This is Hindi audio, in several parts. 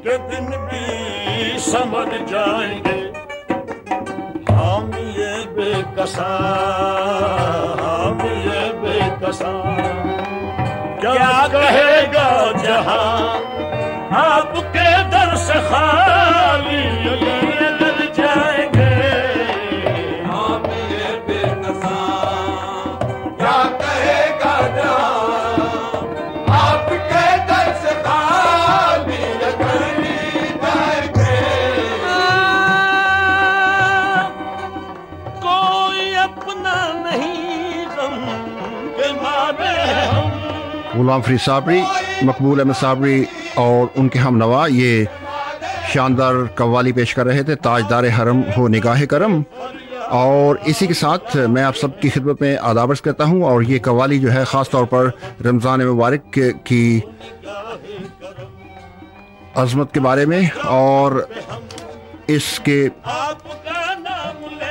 के दिन भी समझ जाएंगे हम ये बेकसा, हम ये बेकसा। क्या कहेगा जहां आपके दर से खाली लग जाएंगे हम ये बेकसा। क्या कहेगा जहां आपके दर से खाली लग जाएंगे। कोई अपना नहीं गम के मारे हम। गुलाम फरीद साबरी, मकबूल अहमद साबरी और उनके हम नवा ये शानदार कव्वाली पेश कर रहे थे, ताजदार हरम हो निगाह करम। और इसी के साथ मैं आप सब की खिदमत में आदाब अर्ज़ करता हूँ। और ये कव्वाली जो है ख़ास तौर पर रमज़ान मुबारक की अज़मत के बारे में और इसके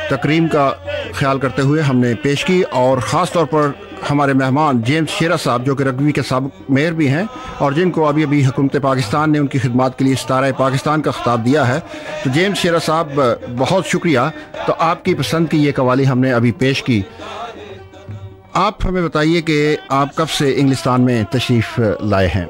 तकरीम का ख्याल करते हुए हमने पेश की। और ख़ास तौर पर हमारे मेहमान जेम्स शेरा साहब जो कि रग्बी के साबिक़ मेयर भी हैं और जिनको अभी अभी हुकूमत पाकिस्तान ने उनकी खिदमत के लिए सितारा पाकिस्तान का खिताब दिया है। तो जेम्स शेरा साहब बहुत शुक्रिया। तो आपकी पसंद की ये कवाली हमने अभी पेश की। आप हमें बताइए कि आप कब से इंग्लिस्तान में तशरीफ़ लाए हैं?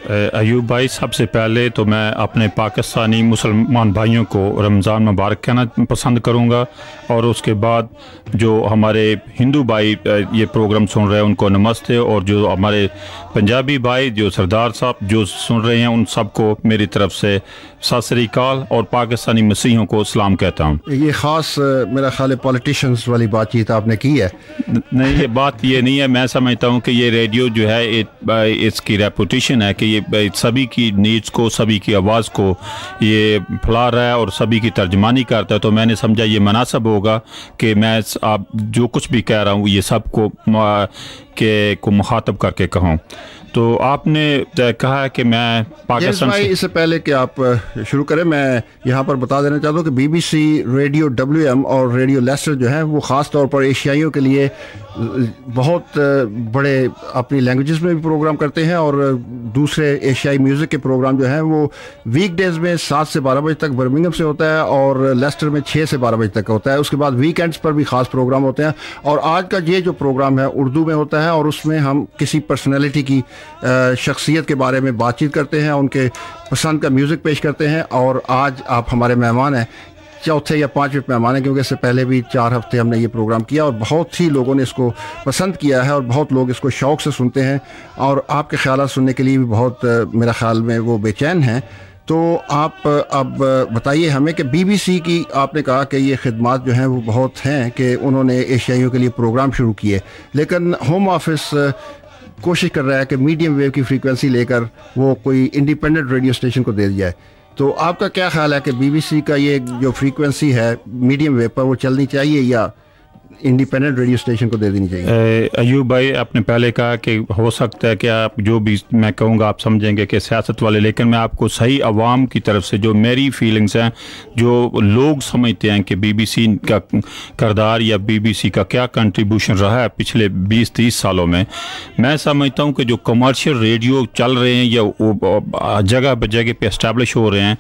अयूब भाई, सबसे पहले तो मैं अपने पाकिस्तानी मुसलमान भाइयों को रमज़ान मुबारक कहना पसंद करूंगा और उसके बाद जो हमारे हिंदू भाई ये प्रोग्राम सुन रहे हैं उनको नमस्ते, और जो हमारे पंजाबी भाई जो सरदार साहब जो सुन रहे हैं उन सबको मेरी तरफ से सत श्री अकाल और पाकिस्तानी मसीहों को सलाम कहता हूँ। ये ख़ास मेरा ख्याल है पॉलिटिशियंस वाली बातचीत आपने की है। नहीं, ये बात ये नहीं है। मैं समझता हूँ कि ये रेडियो जो है इसकी रेपुटेशन है कि ये सभी की नीड्स को, सभी की आवाज़ को ये फैला रहा है और सभी की तर्जमानी करता है। तो मैंने समझा ये मुनासिब होगा कि मैं आप जो कुछ भी कह रहा हूँ ये सबको को मुखातब करके कहूँ। तो आपने कहा है कि मैं पाकिस्तान भाई, इससे पहले कि आप शुरू करें मैं यहाँ पर बता देना चाहता हूँ कि BBC रेडियो WM और रेडियो लेस्टर जो है वो ख़ास तौर पर एशियाइयों के लिए बहुत बड़े अपनी लैंग्वेजेस में भी प्रोग्राम करते हैं और दूसरे एशियाई म्यूज़िक के प्रोग्राम जो हैं वो वीकडेज़ में 7 से 12 बजे तक बर्मिंघम से होता है और लेस्टर में 6 से 12 बजे तक होता है। उसके बाद वीकेंड्स पर भी ख़ास प्रोग्राम होते हैं। और आज का ये जो प्रोग्राम है उर्दू में होता है और उसमें हम किसी पर्सनैलिटी की शख्सियत के बारे में बातचीत करते हैं, उनके पसंद का म्यूज़िक पेश करते हैं। और आज आप हमारे मेहमान हैं, चौथे या पांचवें मेहमान हैं, क्योंकि इससे पहले भी 4 हफ्ते हमने ये प्रोग्राम किया और बहुत ही लोगों ने इसको पसंद किया है और बहुत लोग इसको शौक़ से सुनते हैं और आपके ख्यालात सुनने के लिए भी बहुत मेरा ख्याल में वो बेचैन हैं। तो आप अब बताइए हमें कि BBC की आपने कहा कि ये खिदमात जो हैं वो बहुत हैं कि उन्होंने एशियाइयों के लिए प्रोग्राम शुरू किए, लेकिन होम ऑफिस कोशिश कर रहा है कि मीडियम वेव की फ्रीक्वेंसी लेकर वो कोई इंडिपेंडेंट रेडियो स्टेशन को दे दिया है। तो आपका क्या ख्याल है कि BBC का ये जो फ्रीक्वेंसी है मीडियम वेव पर वो चलनी चाहिए या इंडिपेंडेंट रेडियो स्टेशन को दे देनी चाहिए? अयूब भाई, आपने पहले कहा कि हो सकता है कि आप जो भी मैं कहूँगा आप समझेंगे कि सियासत वाले, लेकिन मैं आपको सही आवाम की तरफ से जो मेरी फीलिंग्स हैं, जो लोग समझते हैं कि BBC का किरदार या BBC का क्या कंट्रीब्यूशन रहा है पिछले 20-30 सालों में, मैं समझता हूँ कि जो कमर्शियल रेडियो चल रहे हैं या जगह ब जगह पे इस्टेब्लिश हो रहे हैं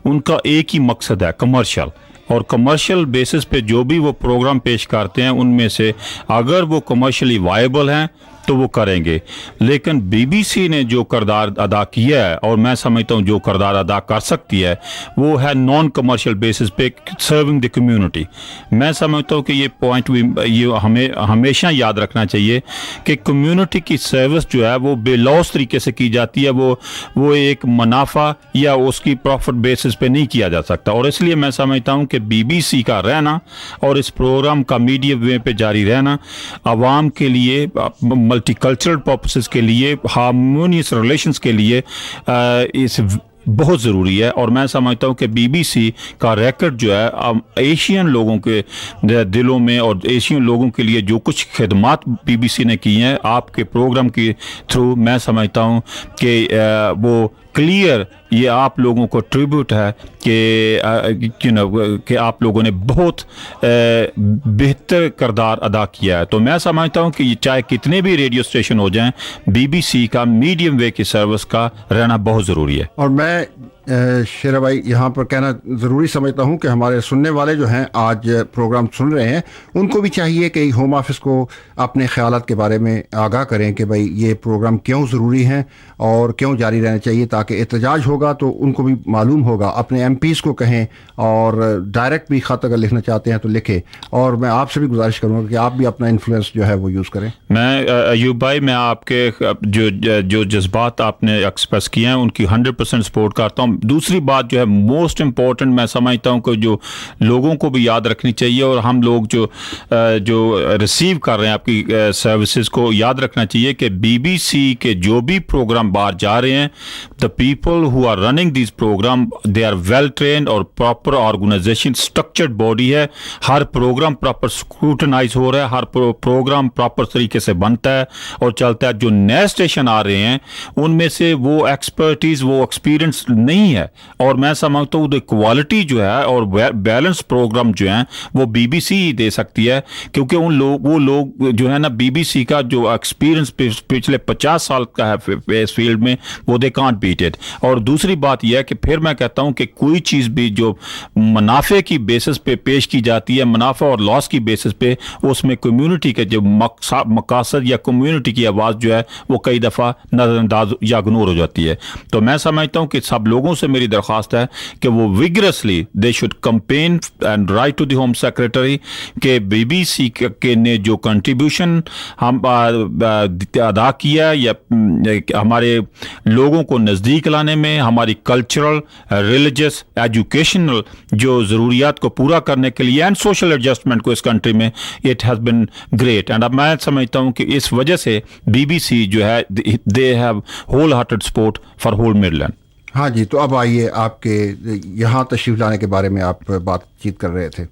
उनका एक ही मकसद है, कमर्शियल। और कमर्शियल बेसिस पे जो भी वो प्रोग्राम पेश करते हैं उनमें से अगर वो कमर्शियली वायबल हैं तो वो करेंगे। लेकिन BBC ने जो किरदार अदा किया है और मैं समझता हूँ जो किरदार अदा कर सकती है वो है नॉन कमर्शियल बेसिस पे सर्विंग द कम्युनिटी। मैं समझता हूँ कि ये पॉइंट भी ये हमें हमेशा याद रखना चाहिए कि कम्युनिटी की सर्विस जो है वो बेलौस तरीके से की जाती है, वो एक मुनाफा या उसकी प्रॉफिट बेसिस पे नहीं किया जा सकता। और इसलिए मैं समझता हूँ कि BBC का रहना और इस प्रोग्राम का मीडिया वे पे जारी रहना आवाम के लिए, मल्टीकल्चरल पर्पसेस के लिए, हार्मोनियस रिलेशंस के लिए इस बहुत ज़रूरी है। और मैं समझता हूँ कि BBC का रिकॉर्ड जो है एशियन लोगों के दिलों में और एशियन लोगों के लिए जो कुछ खिदमात BBC ने की हैं आपके प्रोग्राम के थ्रू, मैं समझता हूँ कि वो क्लियर ये आप लोगों को ट्रिब्यूट है कि आप लोगों ने बहुत बेहतर किरदार अदा किया है। तो मैं समझता हूँ कि चाहे कितने भी रेडियो स्टेशन हो जाएं, BBC का मीडियम वे की सर्विस का रहना बहुत ज़रूरी है। और मैं शेरा भाई, यहाँ पर कहना ज़रूरी समझता हूँ कि हमारे सुनने वाले जो हैं आज प्रोग्राम सुन रहे हैं, उनको भी चाहिए कि होम ऑफिस को अपने ख्यालात के बारे में आगाह करें कि भाई ये प्रोग्राम क्यों ज़रूरी हैं और क्यों जारी रहना चाहिए, ताकि एहतजाज होगा तो उनको भी मालूम होगा। अपने MPs को कहें और डायरेक्ट भी ख़त अगर लिखना चाहते हैं तो लिखें। और मैं आपसे भी गुजारिश करूँगा कि आप भी अपना इन्फ्लुएंस जो है वो यूज़ करें। मैं अयूब भाई, मैं आपके जो जज्बात आपने एक्सप्रेस किए हैं उनकी 100% सपोर्ट करता हूँ। दूसरी बात जो है मोस्ट इम्पोर्टेंट मैं समझता हूँ कि जो लोगों को भी याद रखनी चाहिए और हम लोग जो रिसीव कर रहे हैं आपकी सर्विसेज को याद रखना चाहिए कि BBC के जो भी प्रोग्राम बाहर जा रहे हैं, the people who are running this program they are well trained और प्रॉपर ऑर्गेनाइजेशन स्ट्रक्चर्ड बॉडी है। हर प्रोग्राम प्रॉपर स्क्रूटनाइज हो रहा है, हर प्रोग्राम प्रॉपर तरीके से बनता है और चलता है। जो नए स्टेशन आ रहे हैं उनमें से वो एक्सपर्टीज, वो एक्सपीरियंस नहीं है और मैं समझता हूँ क्वालिटी जो है और बैलेंस प्रोग्राम जो है वो BBC ही दे सकती है, क्योंकि वो लोग जो है ना BBC का जो एक्सपीरियंस पिछले 50 साल का है इस फील्ड में, वो दे कांट बीट इट। और दूसरी बात यह है कि फिर मैं कहता हूँ कि कोई चीज़ भी जो मुनाफे की बेसिस पे पेश की जाती है, मुनाफा और लॉस की बेसिस पे, उसमें कम्युनिटी के जो मकासद या कम्युनिटी की आवाज़ जो है वो कई दफ़ा नज़रअंदाज या इग्नोर हो जाती है। तो मैं समझता हूँ कि सब लोगों से मेरी दरख्वास्त है कि वो vigorously they should campaign and write to the home secretary के BBC के ने जो कंट्रीब्यूशन हम अदा किया या हमारे लोगों को नज़दीक लाने में, हमारी कल्चरल, रिलीजियस, एजुकेशनल जो ज़रूरियात को पूरा करने के लिए एंड सोशल एडजस्टमेंट को इस कंट्री में, it has been great. And अब मैं समझता हूँ कि इस वजह से BBC जो है they have whole hearted support for whole Midland. हाँ जी, तो अब आइए, आपके यहाँ तशरीफ़ लाने के बारे में आप बातचीत कर रहे थे।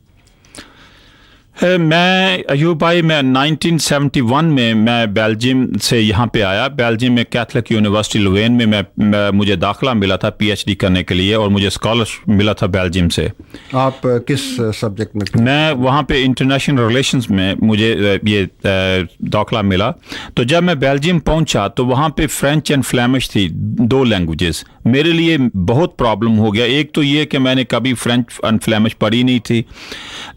मैं अयूब भाई, मैं 1971 में मैं बेल्जियम से यहाँ पे आया। बेल्जियम में कैथलिक यूनिवर्सिटी लुवेन में मुझे दाखिला मिला था PhD करने के लिए और मुझे स्कॉलरशिप मिला था बेल्जियम से। आप किस सब्जेक्ट में? मैं वहाँ पे इंटरनेशनल रिलेशंस में मुझे ये दाखिला मिला। तो जब मैं बेल्जियम पहुँचा तो वहाँ पे फ्रेंच एंड फ्लैमिश थी, 2 लैंग्वेजेस। मेरे लिए बहुत प्रॉब्लम हो गया। एक तो ये कि मैंने कभी फ्रेंच एंड फ्लैमिश पढ़ी नहीं थी,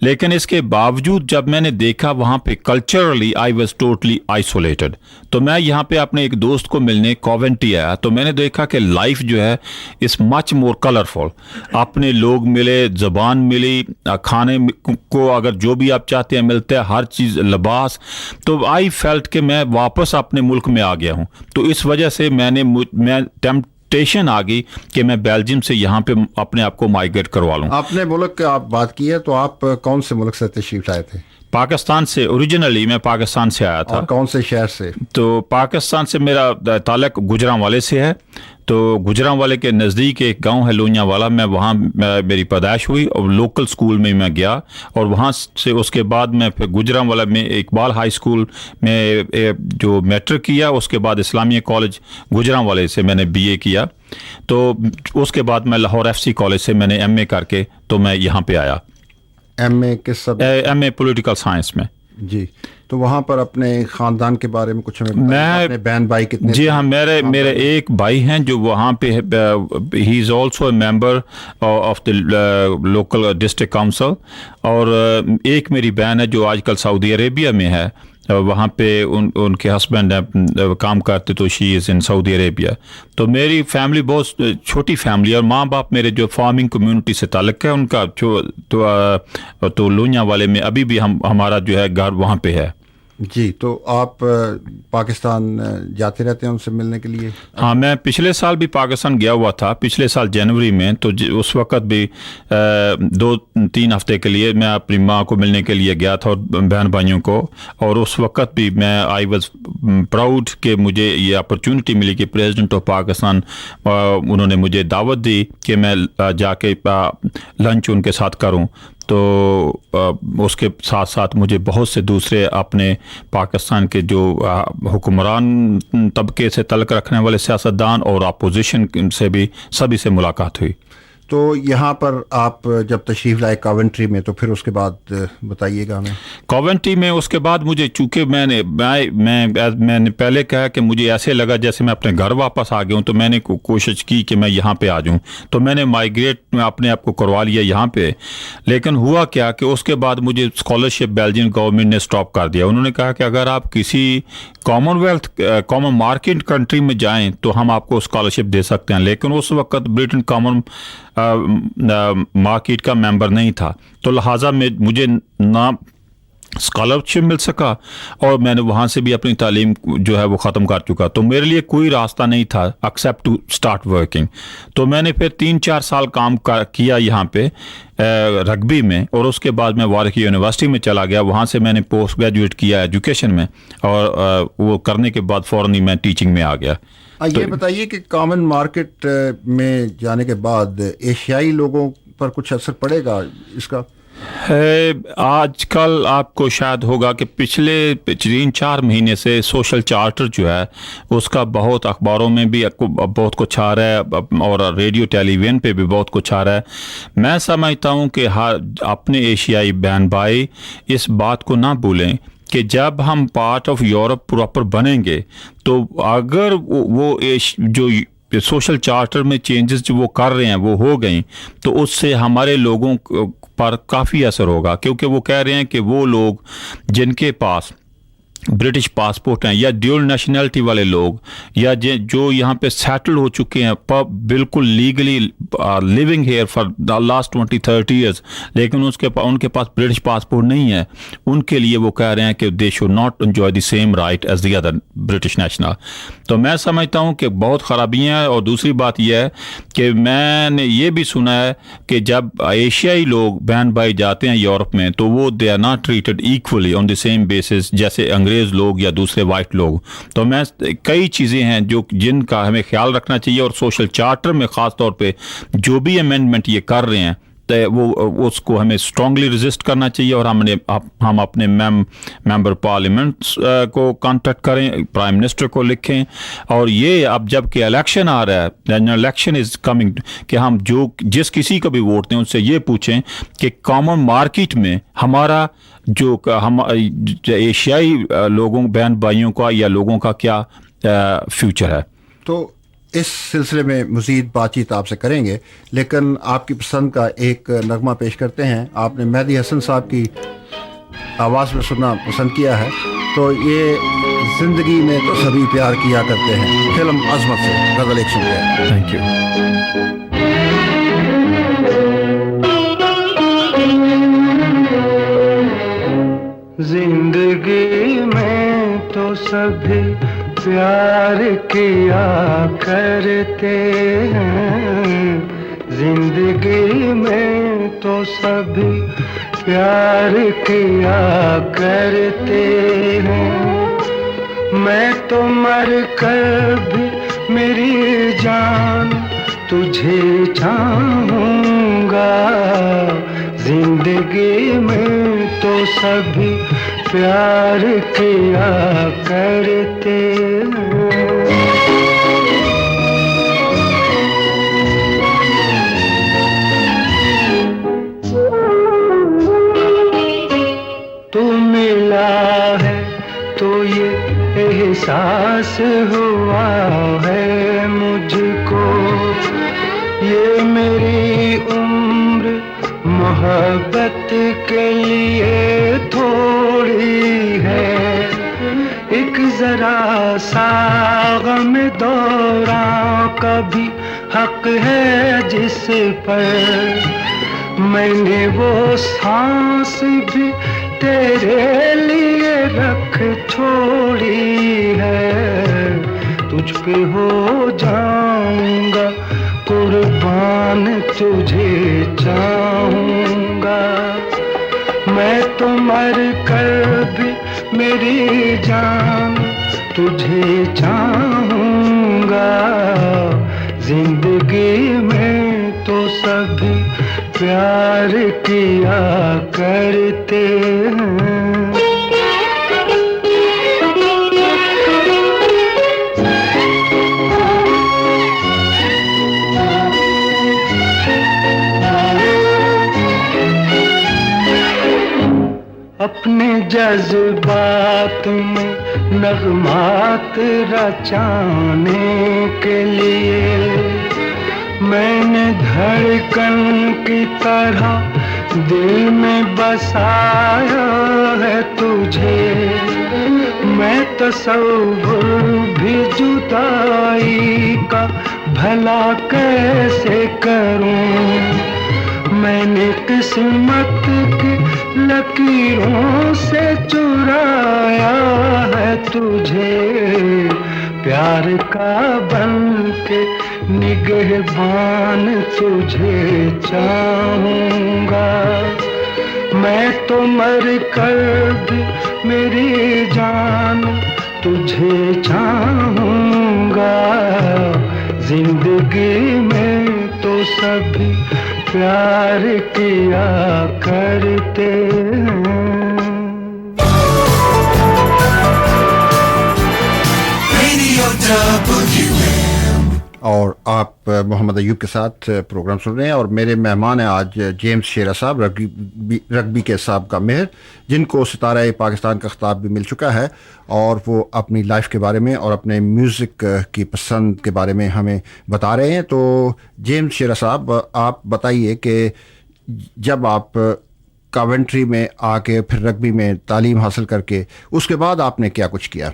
लेकिन इसके बावजूद जब मैंने देखा वहाँ पे culturally I was totally isolated. तो मैं यहाँ पे अपने एक दोस्त को मिलने कॉवेंट्री आया, तो मैंने देखा कि लाइफ जो है इस मच मोर कलरफुल। अपने लोग मिले, ज़बान मिली, खाने को अगर जो भी आप चाहते हैं मिलता है, हर चीज़, लिबास। तो आई फेल्ट कि मैं वापस अपने मुल्क में आ गया हूँ। तो इस वजह से मैं टेम्पटेशन आ गई कि मैं बेल्जियम से यहाँ पे अपने आप को माइग्रेट करवा लूँ। आपने मुल्क की आप बात की है, तो आप कौन से मुल्क से तशरीफ लाए थे? पाकिस्तान से। ओरिजिनली मैं पाकिस्तान से आया था। और कौन से शहर से? तो पाकिस्तान से मेरा ताल्लुक गुजरांवाले से है। तो गुजरांवाले के नज़दीक एक गांव है लोनियावाला, मैं वहाँ मेरी पैदाइश हुई और लोकल स्कूल में मैं गया और वहाँ से उसके बाद मैं फिर गुजरांवाला में इकबाल हाई स्कूल में जो मैट्रिक किया, उसके बाद इस्लामिया कॉलेज गुजरांवाले से मैंने BA किया। तो उसके बाद मैं लाहौर FC कॉलेज से मैंने MA करके तो मैं यहाँ पे आया। MA किस सब्जेक्ट? MA पॉलिटिकल साइंस में। जी, तो वहाँ पर अपने ख़ानदान के बारे में कुछ हमें बताइए। अपने बहन भाई कितने? जी हाँ, मेरे एक भाई हैं जो वहाँ पे, he is also a member of the local district council, और एक मेरी बहन है जो आजकल सऊदी अरेबिया में है। वहाँ पे उनके हस्बैंड काम करते, तो she is in Saudi Arabia. तो मेरी फैमिली बहुत छोटी फैमिली है और माँ बाप मेरे जो फार्मिंग कम्युनिटी से ताल्लुक़ है उनका तो लोनियावाले में अभी भी हमारा जो है घर वहाँ पे है। जी, तो आप पाकिस्तान जाते रहते हैं उनसे मिलने के लिए? हाँ, मैं पिछले साल भी पाकिस्तान गया हुआ था, पिछले साल जनवरी में। तो उस वक़्त भी 2-3 हफ्ते के लिए मैं अपनी माँ को मिलने के लिए गया था और बहन भाइयों को। और उस वक़्त भी मैं आई वॉज प्राउड कि मुझे ये अपॉर्चुनिटी मिली कि प्रेसिडेंट ऑफ पाकिस्तान उन्होंने मुझे दावत दी कि मैं जाके लंच उनके साथ करूँ। तो उसके साथ साथ मुझे बहुत से दूसरे अपने पाकिस्तान के जो हुक्मरान तबके से तल्लुक़ रखने वाले सियासतदान और अपोजिशन से भी सभी से मुलाकात हुई। तो यहाँ पर आप जब तशरीफ़ लाए कॉवेंट्री में, तो फिर उसके बाद बताइएगा हमें। कॉवेंट्री में उसके बाद मुझे, चूंकि मैंने पहले कहा कि मुझे ऐसे लगा जैसे मैं अपने घर वापस आ गया हूँ, तो मैंने कोशिश की कि मैं यहाँ पे आ जाऊँ, तो मैंने माइग्रेट में अपने आप को करवा लिया यहाँ पे। लेकिन हुआ क्या कि उसके बाद मुझे स्कॉलरशिप बेल्जियन गवर्नमेंट ने स्टॉप कर दिया। उन्होंने कहा कि अगर आप किसी कॉमन मार्केट कंट्री में जाएं तो हम आपको स्कॉलरशिप दे सकते हैं, लेकिन उस वक्त ब्रिटेन कॉमन मार्केट का मेंबर नहीं था, तो लिहाजा मुझे ना स्कॉलरशिप मिल सका और मैंने वहाँ से भी अपनी तालीम जो है वो ख़त्म कर चुका। तो मेरे लिए कोई रास्ता नहीं था एक्सेप्ट टू स्टार्ट वर्किंग। तो मैंने फिर 3-4 साल काम किया यहाँ पे रग्बी में, और उसके बाद मैं वारिक यूनिवर्सिटी में चला गया। वहाँ से मैंने पोस्ट ग्रेजुएट किया एजुकेशन में, और वो करने के बाद फ़ौरन ही मैं टीचिंग में आ गया। ये बताइए कि कॉमन मार्केट में जाने के बाद एशियाई लोगों पर कुछ असर पड़ेगा इसका? आजकल आपको शायद होगा कि पिछले 3-4 महीने से सोशल चार्टर जो है उसका बहुत अखबारों में भी बहुत कुछ आ रहा है, और रेडियो टेलीविज़न पे भी बहुत कुछ आ रहा है। मैं समझता हूँ कि अपने एशियाई बहन भाई इस बात को ना भूलें कि जब हम पार्ट ऑफ यूरोप प्रॉपर बनेंगे, तो अगर वो जो सोशल चार्टर में चेंजेस जो वो कर रहे हैं वो हो गई, तो उससे हमारे लोगों पर काफ़ी असर होगा। क्योंकि वो कह रहे हैं कि वो लोग जिनके पास ब्रिटिश पासपोर्ट हैं, या ड्यूल नेशनैलिटी वाले लोग, या जो यहाँ पे सेटल हो चुके हैं बिल्कुल legally living here for the last 20-30 years, लेकिन उनके पास ब्रिटिश पासपोर्ट नहीं है, उनके लिए वो कह रहे हैं कि they should not enjoy the same right as the other British national. तो मैं समझता हूँ कि बहुत ख़राबियाँ हैं। और दूसरी बात यह है कि मैंने ये भी सुना है कि जब एशियाई लोग बहन भाई जाते हैं यूरोप में, तो वो they are not treated equally on the same basis जैसे अंग्रेज़ लोग या दूसरे वाइट लोग। तो मैं कई चीज़ें हैं जिनका हमें ख्याल रखना चाहिए, और सोशल चार्टर में ख़ास तौर पे जो भी अमेंडमेंट ये कर रहे हैं, तो वो उसको हमें स्ट्रांगली रेजिस्ट करना चाहिए। और हम अपने मेंबर पार्लियामेंट को कांटेक्ट करें, प्राइम मिनिस्टर को लिखें, और ये अब जबकि इलेक्शन आ रहा है, जनरल इलेक्शन इज़ कमिंग, कि हम जिस किसी को भी वोट दें उनसे ये पूछें कि कॉमन मार्केट में हमारा हम एशियाई लोगों बहन भाइयों का या लोगों का क्या फ्यूचर है। तो इस सिलसिले में मज़ीद बातचीत आपसे करेंगे, लेकिन आपकी पसंद का एक नगमा पेश करते हैं। आपने मेहदी हसन साहब की आवाज़ में सुनना पसंद किया है, तो ये ज़िंदगी में तो सभी प्यार किया करते हैं, फिल्म अज़मत से गज़ल एक सुनते हैं। Thank you. जिंदगी में तो सभी प्यार किया करते हैं, जिंदगी में तो सभी प्यार किया करते हैं। मैं तो मर कर भी मेरी जान तुझे चाहूँगा, जिंदगी में तो सभी प्यार किया करते हैं। तू मिला है तो ये एहसास हुआ है मुझको, ये मेरी उम्र मोहब्बत के लिए थोड़ी है। एक जरा सा गम दौरां का भी हक है जिस पर मैंने वो सांस भी तेरे लिए रख छोड़ी है। तुझ पे हो जाऊंगा कुर्बान, तुझे चाहूंगा। मैं तो मर कर भी मेरी जान तुझे चाहूंगा, जिंदगी में तो सभी प्यार किया करते हैं। अपने जज्बात में नगमात रचाने के लिए मैंने धड़कन की तरह दिल में बसाया है तुझे। मैं तसव्वुर भी जुदाई का भला कैसे करूं। मैंने किस्मत की लकीरों से चुराया है तुझे। प्यार का बन के निगहबान तुझे चाहूंगा। मैं तो मर कर भी मेरी जान तुझे चाहूंगा। जिंदगी में तो सभी प्यार किया करते हैं। और आप मोहम्मद अयूब के साथ प्रोग्राम सुन रहे हैं और मेरे मेहमान हैं आज जेम्स शेरा साहब, रग्बी के साबका मेहर, जिनको सितारा पाकिस्तान का खिताब भी मिल चुका है और वो अपनी लाइफ के बारे में और अपने म्यूज़िक की पसंद के बारे में हमें बता रहे हैं। तो जेम्स शेरा साहब, आप बताइए कि जब आप कवेंट्री में आके फिर रग्बी में तालीम हासिल करके उसके बाद आपने क्या कुछ किया?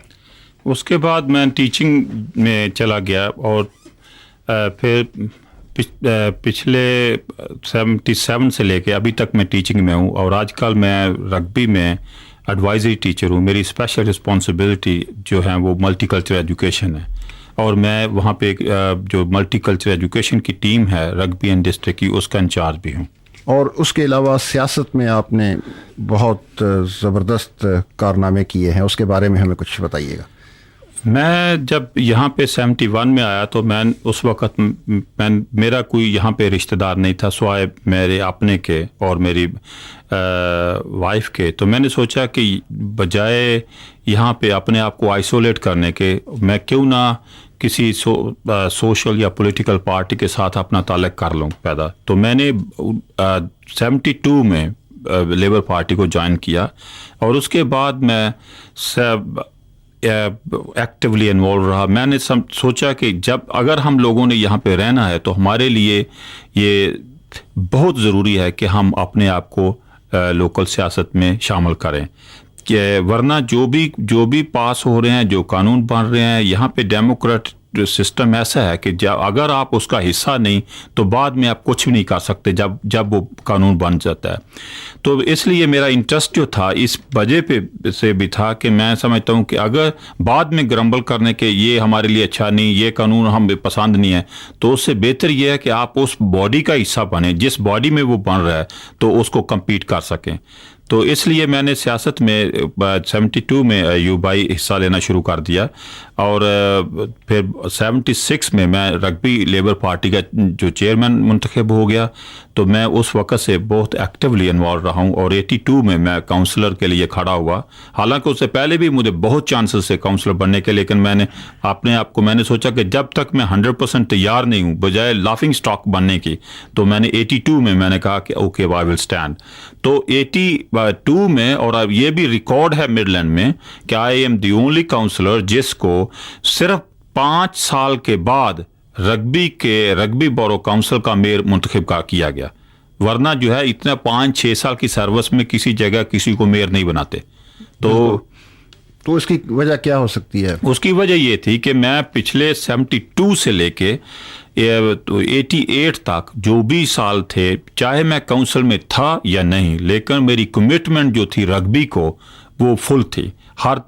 उसके बाद मैं टीचिंग में चला गया और फिर पिछले 77 से लेके अभी तक मैं टीचिंग में हूँ और आजकल मैं रग्बी में एडवाइजरी टीचर हूँ। मेरी स्पेशल रिस्पॉन्सिबिलिटी जो है वो मल्टीकल्चरल एजुकेशन है और मैं वहाँ पे जो मल्टीकल्चरल एजुकेशन की टीम है रग्बी एंड डिस्ट्रिक्ट की, उसका इंचार्ज भी हूँ। और उसके अलावा सियासत में आपने बहुत ज़बरदस्त कारनामे किए हैं, उसके बारे में हमें कुछ बताइएगा। मैं जब यहाँ पे 71 में आया तो मैं उस वक़्त मेरा कोई यहाँ पे रिश्तेदार नहीं था सिवाय मेरे अपने के और मेरी वाइफ के। तो मैंने सोचा कि बजाय यहाँ पे अपने आप को आइसोलेट करने के, मैं क्यों ना किसी सोशल या पॉलिटिकल पार्टी के साथ अपना ताल्लुक़ कर लूँ पैदा। तो मैंने 72 में लेबर पार्टी को ज्वाइन किया और उसके बाद मैं एक्टिवली इन्वॉल्व रहा। मैंने सोचा कि जब अगर हम लोगों ने यहाँ पे रहना है तो हमारे लिए ये बहुत ज़रूरी है कि हम अपने आप को लोकल सियासत में शामिल करें, कि वरना जो भी पास हो रहे हैं, जो कानून बन रहे हैं, यहाँ पे डेमोक्रेट सिस्टम ऐसा है कि अगर आप उसका हिस्सा नहीं तो बाद में आप कुछ भी नहीं कर सकते जब वो कानून बन जाता है। तो इसलिए मेरा इंटरेस्ट जो था इस वजह पे से भी था कि मैं समझता हूँ कि अगर बाद में ग्रम्बल करने के ये हमारे लिए अच्छा नहीं, ये कानून हमें पसंद नहीं है, तो उससे बेहतर ये है कि आप उस बॉडी का हिस्सा बने जिस बॉडी में वो बन रहा है, तो उसको कम्पीट कर सकें। तो इसलिए मैंने सियासत में 72 में यूबाई हिस्सा लेना शुरू कर दिया और फिर 76 में मैं रग्बी लेबर पार्टी का जो चेयरमैन मुंतखब हो गया। तो मैं उस वक़्त से बहुत एक्टिवली इन्वॉल्व रहा हूँ और 82 में मैं काउंसलर के लिए खड़ा हुआ। हालांकि उससे पहले भी मुझे बहुत चांसेस थे काउंसलर बनने के, लेकिन मैंने अपने आप को मैंने सोचा कि जब तक मैं 100% तैयार नहीं हूँ बजाय लाफिंग स्टॉक बनने की, तो मैंने 82 में मैंने कहा कि ओके आई विल स्टैंड। तो 82 में, और अब ये भी रिकॉर्ड है मिडलैंड में कि I am the only councillor जिसको सिर्फ 5 साल के बाद रग्बी बोरो काउंसिल का मेयर मुंतखब किया गया। वरना जो है इतना 5-6 साल की सर्विस में किसी जगह किसी को मेयर नहीं बनाते। तो इसकी वजह क्या हो सकती है? उसकी वजह ये थी कि मैं पिछले 72 से लेके 88 तक जो भी साल थे, चाहे मैं काउंसिल में था या नहीं, लेकिन मेरी कमिटमेंट जो थी रग्बी को वो फुल थी। हर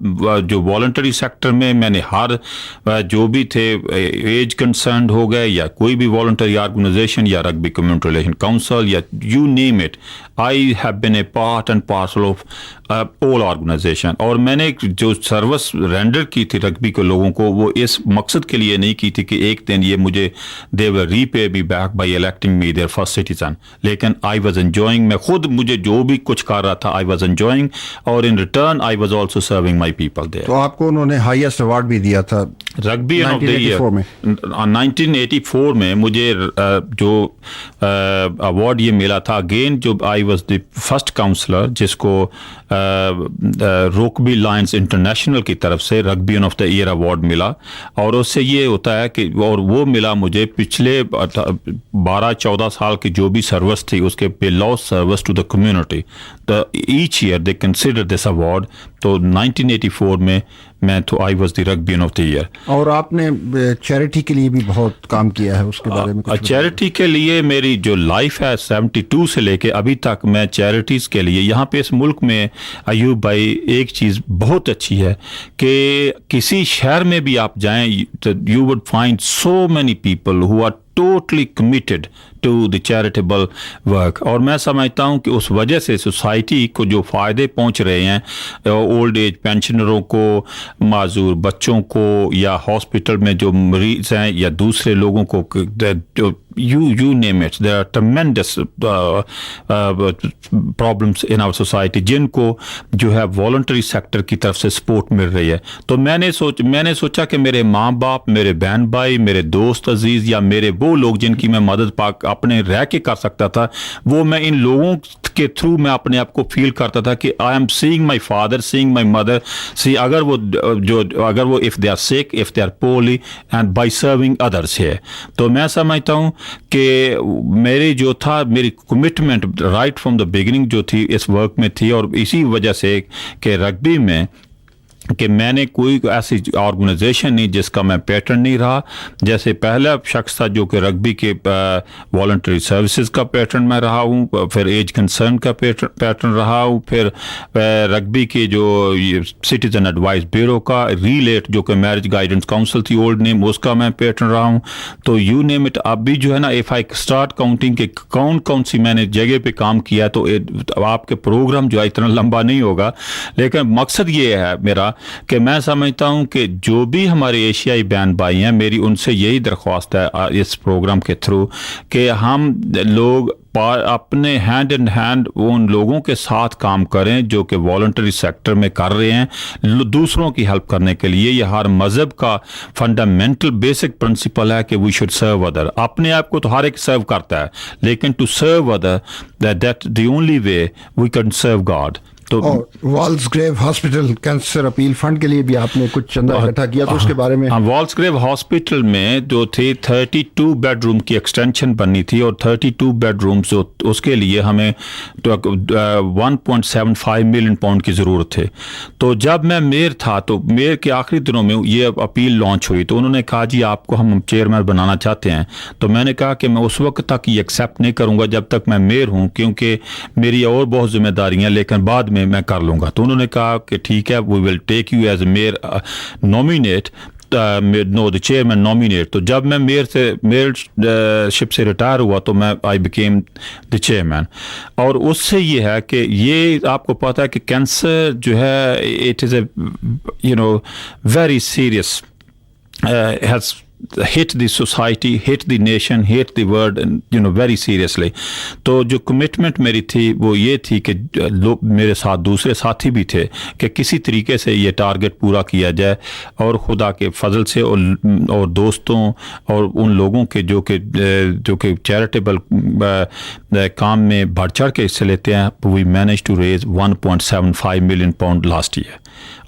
जो वॉलंटरी सेक्टर में मैंने हर जो भी थे एज कंसर्न हो गए या कोई भी वॉलंटरी ऑर्गेनाइजेशन या रग्बी कम्युनिटी रिलेशन काउंसिल या you name it, I have been a part and parcel of all organisation. और मैंने जो सर्विस रेंडर की थी रग्बी के लोगों को वो इस मकसद के लिए नहीं की थी कि एक दिन ये मुझे they will repay be back by electing me their first citizen, लेकिन आई वाज एंजॉयिंग। मैं खुद मुझे जो भी कुछ कर रहा था आई वाज एंजॉयिंग और in return return I was also serving my people there. तो आपको उन्होंने हाईएस्ट अवार्ड भी दिया था रग्बी ऑफ द ईयर 1984 में। 1984 में मुझे जो अवार्ड ये मिला था, अगेन जो I was the first councillor जिसको रग्बी लायंस इंटरनेशनल की तरफ से rugby of the year award मिला। और उससे ये होता है कि, और वो मिला मुझे पिछले 12-14 साल की जो भी सर्विस थी उसके below service to the community, तो each year they consider this award. तो 1984 में मैं तो I was the Rugby of the year. और आपने चैरिटी के लिए भी बहुत काम किया है, उसके बारे में कुछ चैरिटी के लिए मेरी जो लाइफ है 72 से लेके अभी तक मैं चैरिटीज़ के लिए यहाँ पे इस मुल्क में, अयूब भाई, एक चीज़ बहुत अच्छी है कि किसी शहर में भी आप जाएं, you would find so many people who are totally committed to the charitable work। और मैं समझता हूँ कि उस वजह से सोसाइटी को जो फ़ायदे पहुँच रहे हैं, ओल्ड एज पेंशनरों को, माजूर बच्चों को, या हॉस्पिटल में जो मरीज हैं, या दूसरे लोगों को, you name it, there are tremendous problems in our society जिनको जो है वॉलंटरी सेक्टर की तरफ से सपोर्ट मिल रही है। तो मैंने सोचा कि मेरे माँ बाप, मेरे बहन भाई, मेरे दोस्त अजीज, या मेरे वो लोग जिनकी मैं मदद पाक अपने रह के कर सकता था, वो मैं इन लोगों के थ्रू मैं अपने आप को फील करता था कि I am seeing my father, seeing my mother, see अगर वो if they are sick, if they are poorly, and by serving others है। तो मैं समझता हूँ कि मेरी commitment right from the beginning जो थी इस वर्क में थी। और इसी वजह से कि रग्बी में कि मैंने कोई ऐसी ऑर्गेनाइजेशन नहीं जिसका मैं पैटर्न नहीं रहा। जैसे पहला शख्स था जो कि रग्बी के वॉलंटरी सर्विसेज का पैटर्न मैं रहा हूँ, फिर एज कंसर्न का पैटर्न रहा हूँ, फिर रग्बी के जो सिटीजन एडवाइस ब्यूरो का, रीलेट जो कि मैरिज गाइडेंस काउंसिल थी ओल्ड नेम, उसका मैं पैटर्न रहा हूँ। तो यू नेम इट। अब भी जो है ना, इफ़ आई स्टार्ट काउंटिंग के कौन सी मैंने जगह पे काम किया तो आपके प्रोग्राम जो है इतना लंबा नहीं होगा। लेकिन मकसद ये है मेरा कि मैं समझता हूं कि जो भी हमारे एशियाई बहन भाई हैं, मेरी उनसे यही दरख्वास्त है इस प्रोग्राम के थ्रू कि हम लोग अपने हैंड इन हैंड उन लोगों के साथ काम करें जो कि वॉलंटरी सेक्टर में कर रहे हैं दूसरों की हेल्प करने के लिए। यह हर मज़हब का फंडामेंटल बेसिक प्रिंसिपल है कि वी शुड सर्व अदर। अपने आप को तो हर एक सर्व करता है, लेकिन to serve other, that the only way we can serve God. तो और Walsgrave hospital cancer appeal fund के लिए भी आपने कुछ चंदा इकट्ठा किया, तो उसके बारे में। वॉल्सग्रेव हॉस्पिटल में जो थे 32 बेडरूम की एक्सटेंशन बननी थी, और 32 बेडरूम जो उसके लिए हमें 1.75 मिलियन पाउंड की ज़रूरत थे। तो जब मैं मेयर था तो मेयर के आखिरी दिनों में ये अपील लॉन्च हुई, तो उन्होंने कहा जी आपको हम चेयरमैन बनाना चाहते हैं। तो मैंने कहा कि मैं उस वक्त तक ये एक्सेप्ट नहीं करूँगा जब तक मैं मेयर हूँ, क्योंकि मेरी और बहुत जिम्मेदारियाँ, लेकिन बाद में मैं कर लूंगा। तो उन्होंने कहा कि ठीक है, we will take you as mayor nominate, no the chairman nominate. तो जब मैं मेयरशिप से रिटायर हुआ तो मैं आई बिकेम द चेयरमैन। और उससे ये है कि ये आपको पता है कि कैंसर जो है it is a very serious has hit the society, hit the nation, hit the world, and very seriously। तो जो कमिटमेंट मेरी थी वो ये थी कि लोग मेरे साथ दूसरे साथी भी थे कि किसी तरीके से ये टारगेट पूरा किया जाए, और खुदा के फजल से और दोस्तों और उन लोगों के जो कि चैरिटेबल काम में बढ़ चढ़ के हिस्से लेते हैं, we manage to raise 1.75 million pound last year.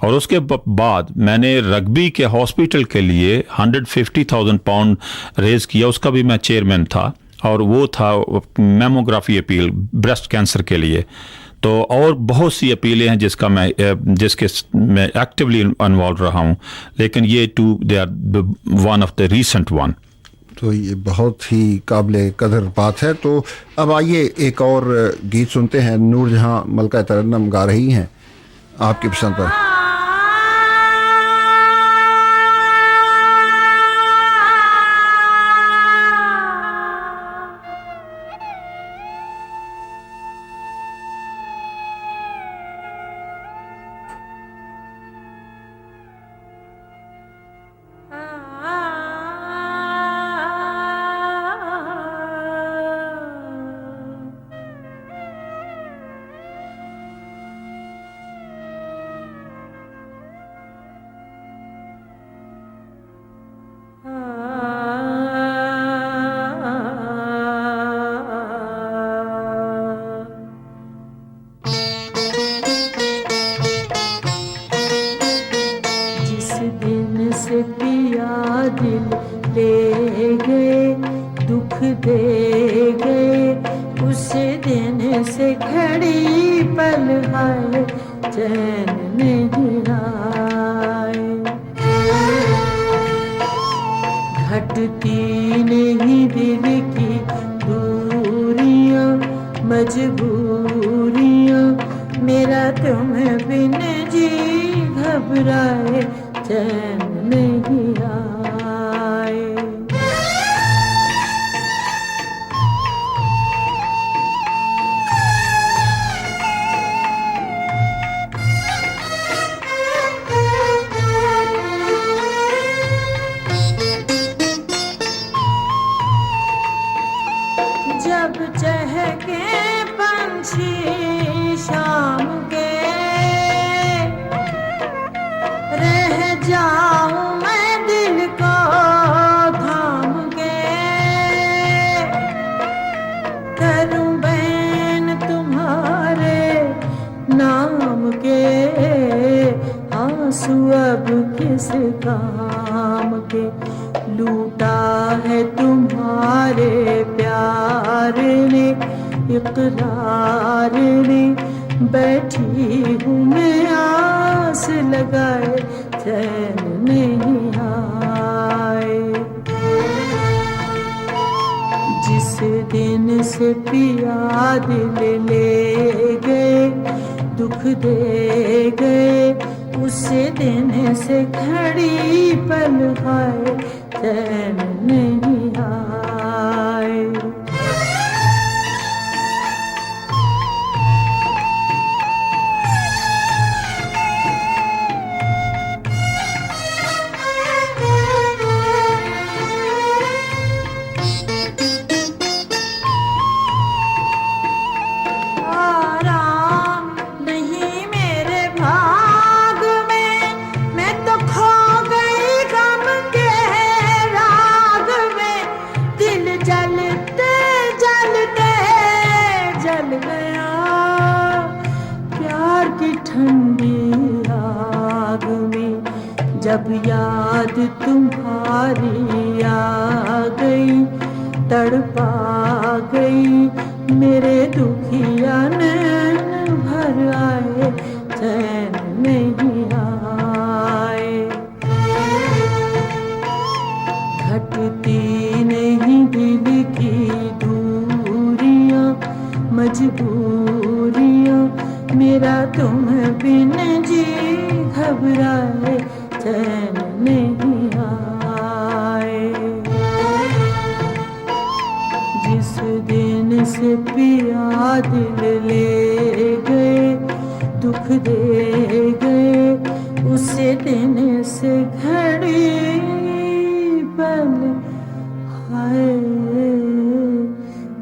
और उसके बाद मैंने रग्बी के हॉस्पिटल के लिए 150,000 पाउंड रेज किया, उसका भी मैं चेयरमैन था, और वो था मेमोग्राफी अपील ब्रेस्ट कैंसर के लिए। तो और बहुत सी अपीलें हैं जिसके मैं एक्टिवली इन्वॉल्व रहा हूँ, लेकिन ये they are one of the recent one. तो ये बहुत ही काबिल कदर बात है। तो अब आइए एक और गीत सुनते हैं। नूरजहां मलका तरन्नम गा रही हैं आपकी पसंद पर। दे गए उस दिन से घड़ी पल है चैन नहीं आए घटती नहीं दिल की दूरियां मजबूरियां मेरा तुम बिन जी घबराए चैन नहीं आए जब चहके पंछी शाम के रह जाऊं मैं दिल को थाम के करूं बैन तुम्हारे नाम के आंसू अब किस काम के लूटा है तुम्हारे प्यार ने इकरार ने बैठी हूँ मैं आस लगाए चैन नहीं आए जिस दिन से पिया दिल ले गए दुख दे गए उस दिन से घड़ी पल खाए चैन नहीं आए आराम नहीं मेरे भाग में मैं तो खो गई गम के राग में दिल जलते जलते जल गया प्यार की ठंडी आग में जब याद तुम्हारी आ गई तड़पा गई मेरे दुखिया नैन भर आए चैन नहीं आए घटती नहीं दिल की दूरियां मजबूरियां मेरा तुम बिन जी घबराए चैन नहीं आए जिस दिन से पिया दिल ले गए दुख दे गए उस दिन से घड़ी पल हाय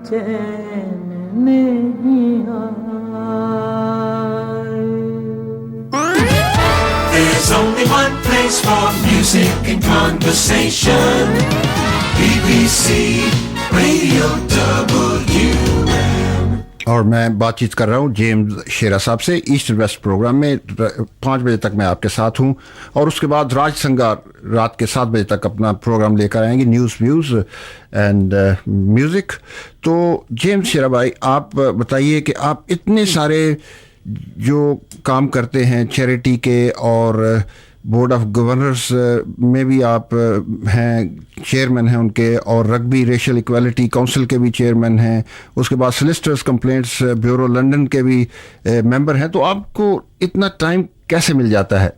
चैन नहीं आए There's only one place for music and conversation. BBC Radio WM. और मैं बातचीत कर रहा हूँ जेम्स शेरा साहब से ईस्ट वेस्ट प्रोग्राम में 5 बजे तक मैं आपके साथ हूँ और उसके बाद राज संगार रात के 7 बजे तक अपना प्रोग्राम लेकर आएंगे न्यूज़ व्यूज़ एंड म्यूज़िक। तो जेम्स शेरा भाई आप बताइए कि आप इतने सारे जो काम करते हैं चैरिटी के और बोर्ड ऑफ गवर्नर्स में भी आप हैं चेयरमैन हैं उनके और रग्बी रेशियल इक्वालिटी काउंसिल के भी चेयरमैन हैं उसके बाद सोलिसिटर्स कंप्लेंट्स ब्यूरो लंदन के भी मेंबर हैं तो आपको इतना टाइम कैसे मिल जाता है?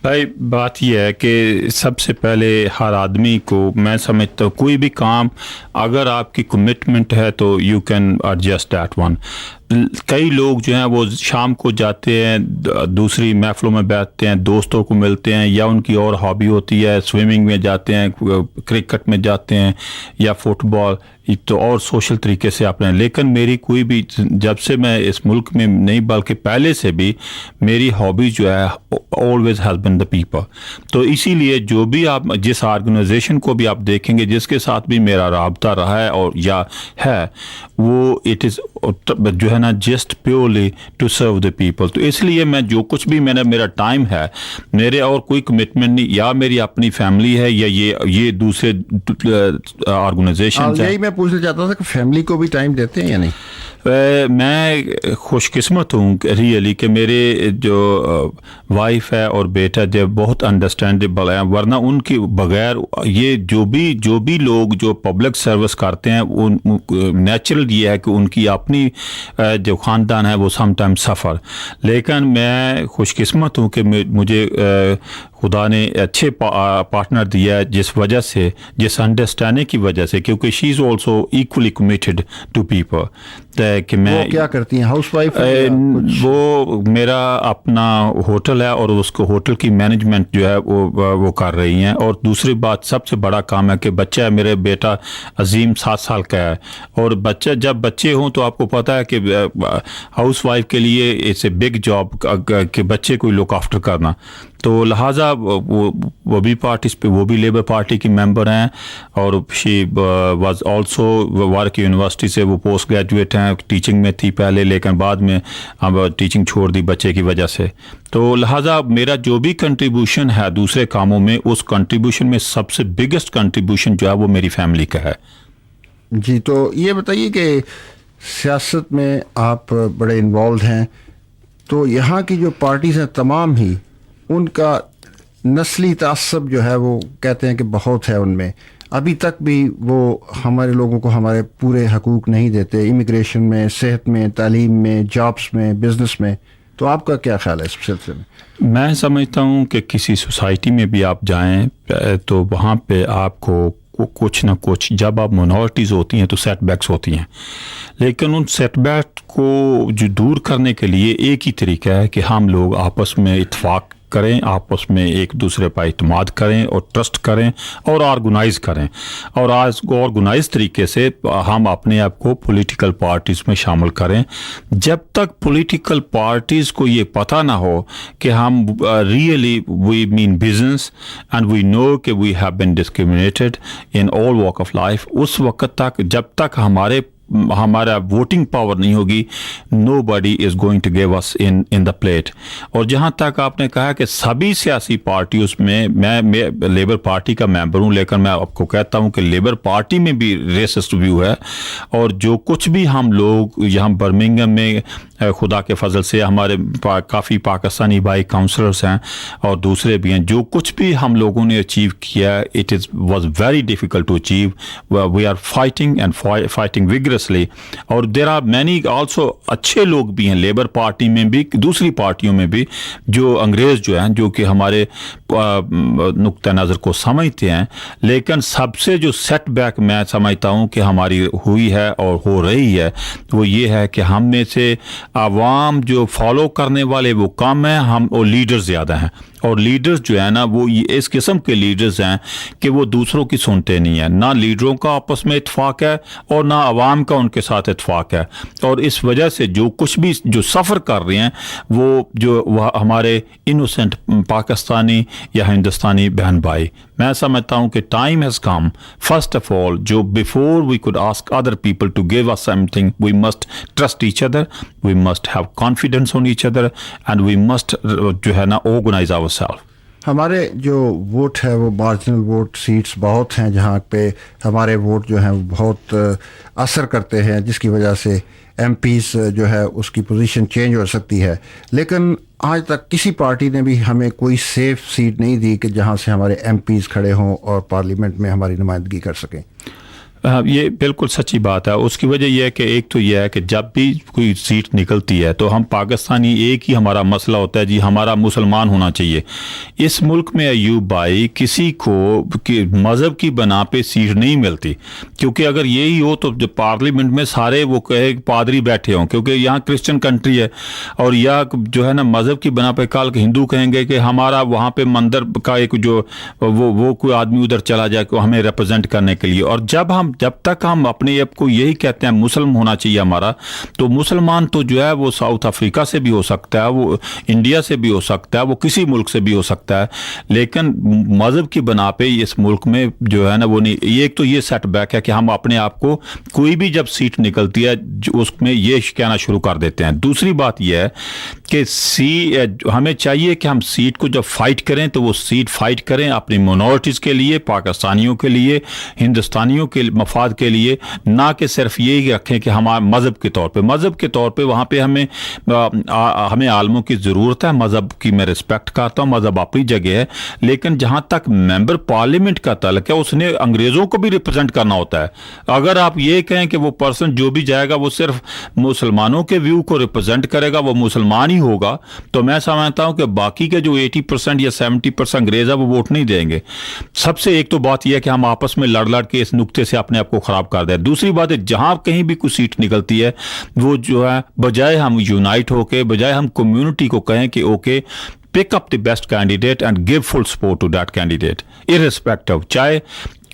भाई बात यह है कि सबसे पहले हर आदमी को मैं समझता हूँ कोई भी काम अगर आपकी कमिटमेंट है तो you can adjust that one. कई लोग जो हैं वो शाम को जाते हैं दूसरी महफिलों में बैठते हैं दोस्तों को मिलते हैं या उनकी और हॉबी होती है स्विमिंग में जाते हैं क्रिकेट में जाते हैं या फुटबॉल तो और सोशल तरीके से अपने। लेकिन मेरी कोई भी जब से मैं इस मुल्क में नहीं बल्कि पहले से भी मेरी हॉबी जो है always has been the people. तो इसीलिए जो भी आप जिस ऑर्गेनाइजेशन को भी आप देखेंगे जिसके साथ भी मेरा राब्ता रहा है और या है वो इट इज़ जो है है ना just purely to serve the people. तो इसलिए मैं जो कुछ भी मेरा टाइम है, मेरे और कोई कमिटमेंट नहीं, या मेरी अपनी फैमिली है या ये दूसरे ऑर्गेनाइजेशन है। यही मैं पूछना चाहता था कि फैमिली को भी टाइम देते हैं या नहीं? मैं खुशकिस्मत हूँ रियली कि मेरे जो वाइफ है और बेटा जब बहुत अंडरस्टैंडेबल है, वरना उनके बगैर ये जो भी लोग जो पब्लिक सर्विस करते हैं उन नेचुरल ये है कि उनकी अपनी जो ख़ानदान है वो समटाइम सफ़र। लेकिन मैं खुशकिस्मत हूँ कि मुझे खुदा ने अच्छे पार्टनर दिया है, जिस अंडरस्टैंडिंग की वजह से, क्योंकि she is also equally committed to people. कि मैं वो क्या करती हैं, हाउसवाइफ? वो मेरा अपना होटल है और उसको होटल की मैनेजमेंट जो है वो कर रही हैं। और दूसरी बात सबसे बड़ा काम है कि बच्चा है, मेरे बेटा अजीम 7 साल का है, और जब बच्चे हों तो आपको पता है कि हाउसवाइफ के लिए इट्स ए बिग जॉब कि बच्चे को लुक आफ्टर करना। तो लिहाजा वो भी लेबर पार्टी की मेंबर हैं, और she was also work university से वो पोस्ट ग्रेजुएट हैं, टीचिंग में थी पहले, लेकिन बाद में अब टीचिंग छोड़ दी बच्चे की वजह से। तो लिहाजा मेरा जो भी कंट्रीब्यूशन है दूसरे कामों में, उस कंट्रीब्यूशन में सबसे बिगेस्ट कंट्रीब्यूशन जो है वो मेरी फैमिली का है। जी, तो ये बताइए कि सियासत में आप बड़े इन्वॉल्व हैं, तो यहाँ की जो पार्टीज़ हैं तमाम ही, उनका नस्ली तासब जो है वो कहते हैं कि बहुत है उनमें, अभी तक भी वो हमारे लोगों को हमारे पूरे हकूक़ नहीं देते, इमिग्रेशन में, सेहत में, तालीम में, जॉब्स में, बिजनेस में। तो आपका क्या ख्याल है इस सिलसिले में? मैं समझता हूँ कि किसी सोसाइटी में भी आप जाएं तो वहाँ पे आपको कुछ ना कुछ, जब आप माइनॉरिटीज़ होती हैं तो सेटबैक्स होती हैं, लेकिन उन सेटबैक को जो दूर करने के लिए एक ही तरीका है कि हम लोग आपस में इत्तेफाक करें, आपस में एक दूसरे पर इत्मीनान करें और ट्रस्ट करें और ऑर्गेनाइज करें, और आज ऑर्गेनाइज तरीके से हम अपने आप को पॉलिटिकल पार्टीज़ में शामिल करें। जब तक पॉलिटिकल पार्टीज़ को ये पता ना हो कि हम really we mean business and we know कि we have been discriminated in all walk of life, उस वक्त तक जब तक हमारा वोटिंग पावर नहीं होगी, nobody is going to give us in the plate. और जहाँ तक आपने कहा कि सभी सियासी पार्टियों में, मैं लेबर पार्टी का मेंबर हूँ, लेकिन मैं आपको कहता हूँ कि लेबर पार्टी में भी रेसिस्ट व्यू है। और जो कुछ भी हम लोग यहाँ बर्मिंघम में खुदा के फजल से हमारे काफ़ी पाकिस्तानी भाई काउंसलर्स हैं और दूसरे भी हैं, जो कुछ भी हम लोगों ने अचीव किया, it was very difficult to achieve. We are fighting and fighting vigorously. और देर आर मैनी आल्सो अच्छे लोग भी हैं लेबर पार्टी में भी, दूसरी पार्टियों में भी, जो अंग्रेज़ जो हैं, जो कि हमारे नुक्ता नज़र को समझते हैं। लेकिन सबसे जो सेटबैक मैं समझता हूँ कि हमारी हुई है और हो रही है, वो ये है कि हम में से आवाम जो फॉलो करने वाले वो कम है, हम और लीडर्स ज़्यादा हैं। और लीडर्स जो है ना, वो इस किस्म के लीडर्स हैं कि वो दूसरों की सुनते नहीं हैं, ना लीडरों का आपस में इत्तेफाक है और ना आवाम का उनके साथ इत्तेफाक है। और इस वजह से जो कुछ भी जो सफ़र कर रहे हैं, वो हमारे इनोसेंट पाकिस्तानी या हिंदुस्तानी बहन भाई, मैं समझता हूँ कि time has come, first of all, जो before we could ask other people to give us something, we must trust each other, we must have confidence on each other, and we must जो है ना ऑर्गेनाइज आवर सेल्फ। हमारे जो वोट है वो मार्जिनल वोट सीट्स बहुत हैं, जहाँ पे हमारे वोट जो हैं बहुत असर करते हैं, जिसकी वजह से एमपीज़ जो है उसकी पोजीशन चेंज हो सकती है। लेकिन आज तक किसी पार्टी ने भी हमें कोई सेफ सीट नहीं दी कि जहाँ से हमारे एमपीज़ खड़े हों और पार्लियामेंट में हमारी नुमाइंदगी कर सकें। ये बिल्कुल सच्ची बात है। उसकी वजह यह है कि एक तो यह है कि जब भी कोई सीट निकलती है तो हम पाकिस्तानी, एक ही हमारा मसला होता है जी, हमारा मुसलमान होना चाहिए। इस मुल्क में अयूब भाई किसी को मज़हब की बना पे सीट नहीं मिलती, क्योंकि अगर यही हो तो जो पार्लियामेंट में सारे वो कहे पादरी बैठे हों, क्योंकि यहाँ क्रिश्चियन कंट्री है, और यह जो है ना मज़हब की बना पे कल हिंदू कहेंगे कि हमारा वहाँ पे मंदिर का एक जो वो कोई आदमी उधर चला जाए हमें रिप्रेजेंट करने के लिए। और जब हम जब तक हम अपने आप को यही कहते हैं मुस्लिम होना चाहिए हमारा, तो मुसलमान तो जो है वो साउथ अफ्रीका से भी हो सकता है, वो इंडिया से भी हो सकता है, वो किसी मुल्क से भी हो सकता है, लेकिन मजहब की बना पे इस मुल्क में जो है ना वो नहीं, एक तो ये सेटबैक है कि हम अपने आप को कोई भी जब सीट निकलती है उसमें ये कहना शुरू कर देते हैं। दूसरी बात यह है कि हमें चाहिए कि हम सीट को जब फाइट करें तो वो सीट फाइट करें अपनी मिनॉरिटीज़ के लिए, पाकिस्तानियों के लिए, हिंदुस्तानियों के मफाद के लिए, ना कि सिर्फ ये रखें कि हमारे मज़हब के तौर पे वहाँ पे हमें आलमों की ज़रूरत है। मज़हब की मैं रिस्पेक्ट करता हूँ, मज़हब अपनी जगह है, लेकिन जहाँ तक मेंबर पार्लियामेंट का तल्लुक है उसने अंग्रेज़ों को भी रिप्रेजेंट करना होता है। अगर आप ये कहें कि वो पर्सन जो भी जाएगा वो सिर्फ मुसलमानों के व्यू को रिप्रेजेंट करेगा, वो मुसलमान ही होगा, तो मैं समझता हूं कि बाकी के जो 80% या 70% अंग्रेज है वो वोट नहीं देंगे। सबसे एक तो बात यह है कि हम आपस में लड़ लड़ के इस नुक्ते से अपने आप को खराब कर दें। दूसरी बात है जहां कहीं भी कोई सीट निकलती है वो जो है बजाय हम यूनाइट होके, बजाय हम कम्युनिटी को कहें कि okay pick up the best candidate and give full support to that candidate, irrespective, चाहे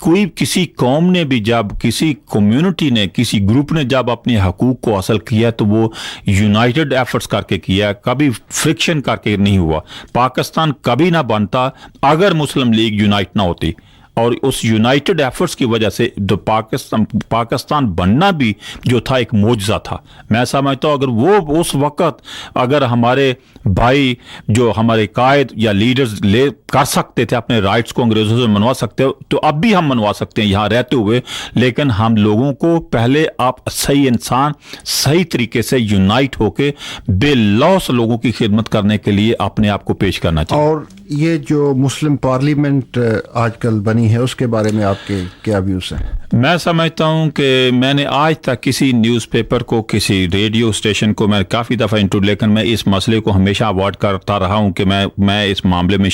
कोई किसी कौम ने भी, जब किसी कम्युनिटी ने, किसी ग्रुप ने जब अपने हकूक को हासिल किया तो वो यूनाइटेड एफर्ट्स करके किया, कभी फ्रिक्शन करके नहीं हुआ। पाकिस्तान कभी ना बनता अगर मुस्लिम लीग यूनाइट ना होती, और उस यूनाइटेड एफर्ट्स की वजह से जो पाकिस्तान बनना भी जो था एक मौजज़ा था। मैं समझता हूँ अगर वो उस वक़्त अगर हमारे भाई जो हमारे कायद या लीडर्स ले कर सकते थे अपने राइट्स को अंग्रेज़ों से मनवा सकते हो, तो अब भी हम मनवा सकते हैं यहाँ रहते हुए, लेकिन हम लोगों को पहले आप सही इंसान सही तरीके से यूनाइट होके बेलौस लोगों की खिदमत करने के लिए अपने आप को पेश करना चाहिए। और ये जो मुस्लिम पार्लियामेंट आजकल बनी है उसके बारे में आपके क्या व्यूज हैं? मैं समझता हूं कि मैंने आज तक किसी न्यूज़पेपर को, किसी रेडियो स्टेशन को मैं काफ़ी दफ़ा इंटरव्यू, लेकिन मैं इस मसले को हमेशा अवॉइड करता रहा हूं कि मैं इस मामले में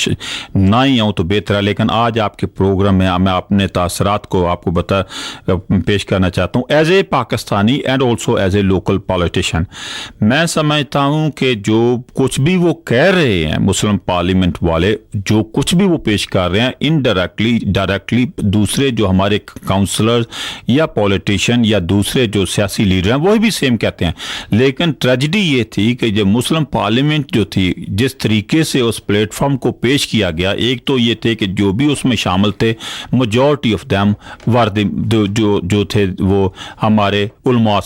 ना ही आऊँ तो बेहतर है। लेकिन आज आपके प्रोग्राम में मैं अपने तासरात को आपको पेश करना चाहता हूँ as a Pakistani and also as a local politician. मैं समझता हूँ कि जो कुछ भी वो कह रहे हैं मुस्लिम पार्लियामेंट वाले, जो कुछ भी वो पेश कर रहे हैं, इनडायरेक्टली डायरेक्टली दूसरे जो हमारे काउंसलर या पॉलिटिशियन या दूसरे जो सियासी लीडर हैं वही भी सेम कहते हैं। लेकिन ट्रेजेडी ये थी कि जो मुस्लिम पार्लियामेंट जो थी, जिस तरीके से उस प्लेटफॉर्म को पेश किया गया, एक तो ये थे कि जो भी उसमें शामिल थे मेजॉरिटी ऑफ देम वर जो थे वो हमारे उलमा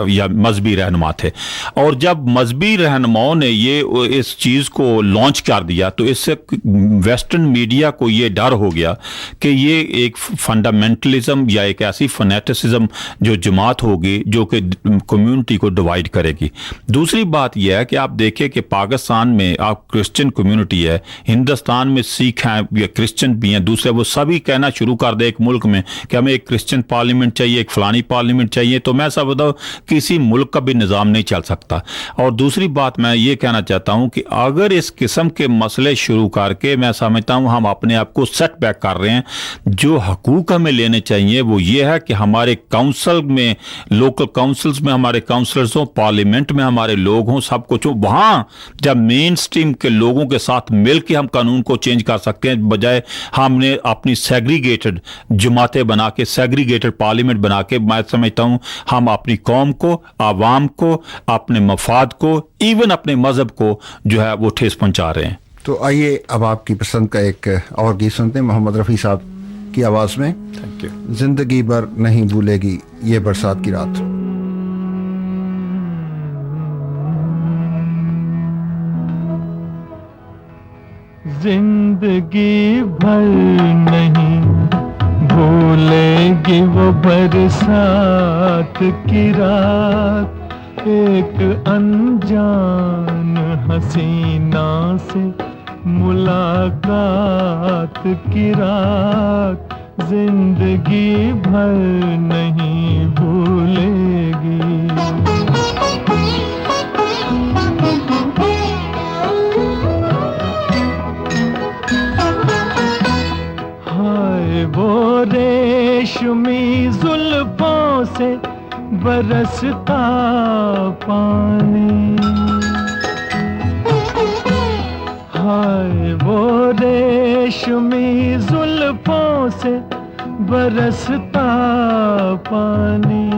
या मजहबी रहनुमा थे। और जब मजहबी रहनुमाओं ने ये इस चीज़ को लॉन्च कर दिया तो इससे वेस्टर्न मीडिया को ये डर हो गया कि ये एक फंडामेंटलिज्म या एक ऐसी फनेटिसिज्म जो जमात होगी जो कि कम्युनिटी को डिवाइड करेगी। दूसरी बात यह है कि आप देखें कि पाकिस्तान में आप क्रिश्चियन कम्युनिटी है, हिंदुस्तान में सिख हैं या क्रिश्चियन भी हैं, दूसरे वो सभी कहना शुरू कर दे एक मुल्क में कि हमें एक क्रिश्चियन पार्लियामेंट चाहिए, एक फलानी पार्लियामेंट चाहिए, तो मैं सब बताऊँ किसी मुल्क का भी निज़ाम नहीं चल सकता। और दूसरी बात मैं ये कहना चाहता हूँ कि अगर इस किस्म के मसले शुरू करके मैं समझता हूँ हम अपने आप को सेट बैक कर रहे हैं। जो हकूक हमें लेने चाहिए वो ये है कि हमारे काउंसिल में, लोकल काउंसिल्स में हमारे काउंसलर्स हों, पार्लियामेंट में हमारे लोग हों, सब कुछ हो, वहाँ जब मेन स्ट्रीम के लोगों के साथ मिल के हम कानून को चेंज कर सकते हैं, बजाय हमने अपनी सेग्रीगेटेड जमातें बना के, सेग्रीगेटेड पार्लियामेंट बना के, मैं समझता हूँ हम अपनी कौम को, आवाम को, अपने मफाद को, इवन अपने मजहब को जो है वो ठेस पहुंचा रहे हैं। तो आइए अब आपकी पसंद का एक और गीत सुनते हैं मोहम्मद रफ़ी साहब की आवाज़ में। Thank you. जिंदगी भर नहीं भूलेगी ये बरसात की रात। जिंदगी भर नहीं भूलेगी वो बरसात की रात, एक अनजान हसीना से मुलाकात की रात, जिंदगी भर नहीं भूलेगी। हाय वो रेशमी जुल्फों से बरसता पानी, हाय वो रेशमी जुल्फों से बरसता पानी,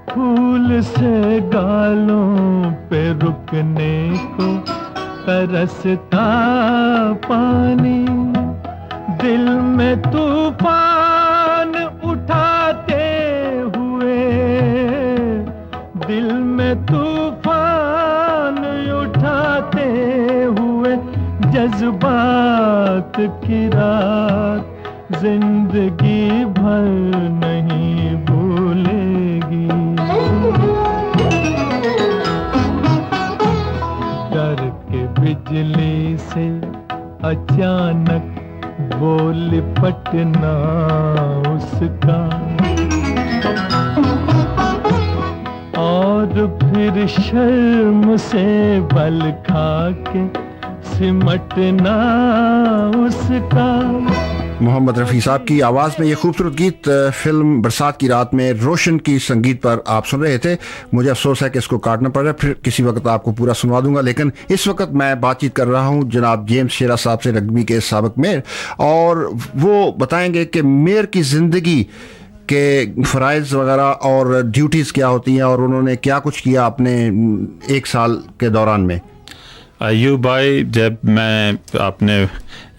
फूल से गालों पे रुकने को तरसता पानी, दिल में तूफान उठाते हुए, दिल में तूफान उठाते हुए, जज्बात की रात जिंदगी भर नहीं भूलेगी। डर के बिजली से अचानक वो लिपटना उसका, और फिर शर्म से बल खा के सिमटना उसका। मोहम्मद रफ़ी साहब की आवाज़ में ये खूबसूरत गीत फिल्म बरसात की रात में रोशन की संगीत पर आप सुन रहे थे। मुझे अफसोस है कि इसको काटना पड़ रहा है, फिर किसी वक्त आपको पूरा सुनवा दूंगा, लेकिन इस वक्त मैं बातचीत कर रहा हूं जनाब जेम्स शेरा साहब से, रग्बी के साबिक मेयर, और वो बताएंगे कि मेयर की ज़िंदगी के फ़राइज़ वगैरह और ड्यूटीज़ क्या होती हैं और उन्होंने क्या कुछ किया अपने 1 साल के दौरान में। अयूब भाई, जब मैं आपने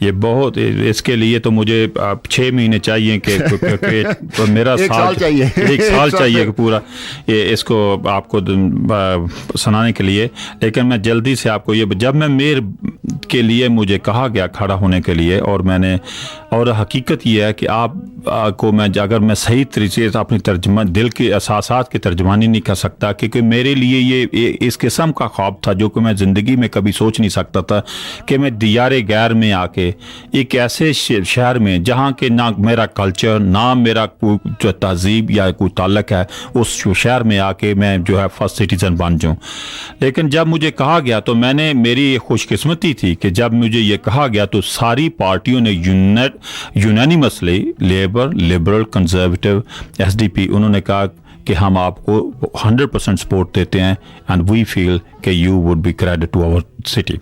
ये बहुत, इसके लिए तो मुझे 6 महीने चाहिए कि तो मेरा एक साल चाहिए एक साल चाहिए कि पूरा ये इसको आपको सुनाने के लिए। लेकिन मैं जल्दी से आपको ये, जब मैं मेयर के लिए मुझे कहा गया खड़ा होने के लिए, और मैंने, और हकीकत ये है कि आप को मैं, अगर मैं सही तरीके से अपनी तर्जमा दिल के एहसासात की तर्जमानी नहीं कर सकता, क्योंकि मेरे लिए ये इस किस्म का ख्वाब था जो कि मैं ज़िंदगी में कभी सोच नहीं सकता था कि मैं दियारे गैर में आके एक ऐसे शहर में जहाँ के ना मेरा कल्चर, ना मेरा कोई जो तहजीब या कोई ताल्लुक है, उस शहर में आके मैं जो है फर्स्ट सिटीज़न बन जाऊँ। लेकिन जब मुझे कहा गया तो मैंने, मेरी खुशकिस्मती थी कि जब मुझे ये कहा गया तो सारी पार्टियों ने unanimously, labour, liberal, conservative, SDP, उन्होंने कहा कि हम आपको 100% सपोर्ट देते हैं एंड वी फील कि you would be credit to our city.